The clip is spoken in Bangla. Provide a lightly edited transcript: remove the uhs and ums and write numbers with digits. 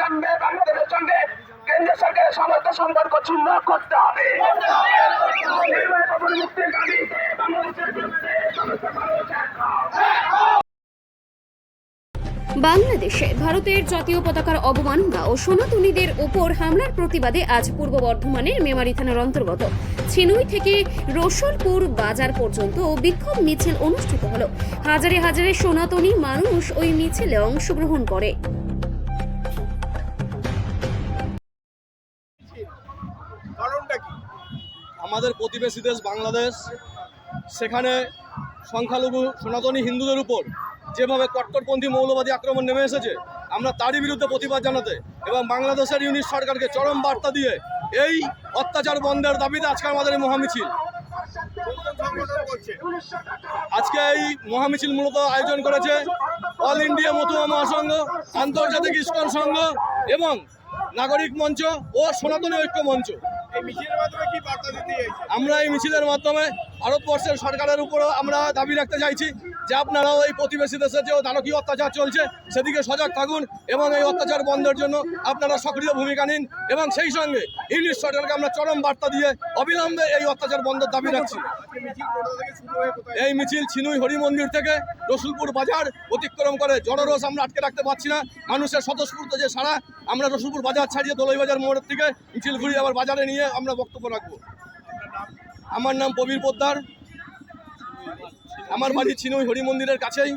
অবিলম্বে বাংলাদেশের সঙ্গে কেন্দ্র সরকারের সমস্ত সম্পর্ক ছিন্ন করতে হবে। মুক্তির দাবিতে বাংলাদেশের সমস্ত মানুষ এক হও। বাংলাদেশে ভারতের জাতীয় পতাকার অবমাননা ও সনাতনীদের ওপর হামলার প্রতিবাদে আজ পূর্ব বর্ধমানের মেমারি থানার অন্তর্গত ছিনুই থেকে রসুলপুর বাজার পর্যন্ত বিক্ষোভ মিছিল অনুষ্ঠিত হলো। হাজারে হাজারে সনাতনী মানুষ ওই মিছিলে অংশগ্রহণ করে। কারণটা কি? আমাদের প্রতিবেশী দেশ বাংলাদেশ, সেখানে সংখ্যালঘু সনাতনী হিন্দুদের উপর যেভাবে কট্টরপন্থী মৌলবাদী আক্রমণ নেমে এসেছে, আমরা তারই বিরুদ্ধে প্রতিবাদ জানাতে এবং বাংলাদেশের ইউনিট সরকারকে চরম বার্তা দিয়ে এই অত্যাচার বন্ধের দাবিতে আজকে আমাদের এই মহামিছিল। আজকে এই মহামিছিল মূলত আয়োজন করেছে অল ইন্ডিয়া মতুয়া মহাসংঘ, আন্তর্জাতিক ইস্কন সংঘ এবং নাগরিক মঞ্চ ও সনাতনী ঐক্য মঞ্চ। আমরা এই মিছিলের মাধ্যমে ভারতবর্ষের সরকারের উপরও আমরা দাবি রাখতে চাইছি যে আপনারাও এই প্রতিবেশী দেশে যে নারকীয় অত্যাচার চলছে সেদিকে সজাগ থাকুন এবং এই অত্যাচার বন্ধের জন্য আপনারা সক্রিয় ভূমিকা নিন এবং সেই সঙ্গে ইংলিশ সরকারকে আমরা চরম বার্তা দিয়ে অবিলম্বে এই অত্যাচার বন্ধের দাবি রাখছি। এই মিছিল ছিনুই হরি মন্দির থেকে রসুলপুর বাজার অতিক্রম করে। জনরোষ আমরা আটকে রাখতে পারছি না, মানুষের স্বতঃস্ফূর্ত যে সারা, আমরা রসুলপুর বাজার ছাড়িয়ে দোলাই বাজার মোড়ের থেকে মিছিল ঘুরিয়ে আবার বাজারে নিয়ে আমরা বক্তব্য রাখবো। আমার নাম প্রবীর পোদ্দার, আমার বাড়ি ছিনুই হরি মন্দিরের কাছেই।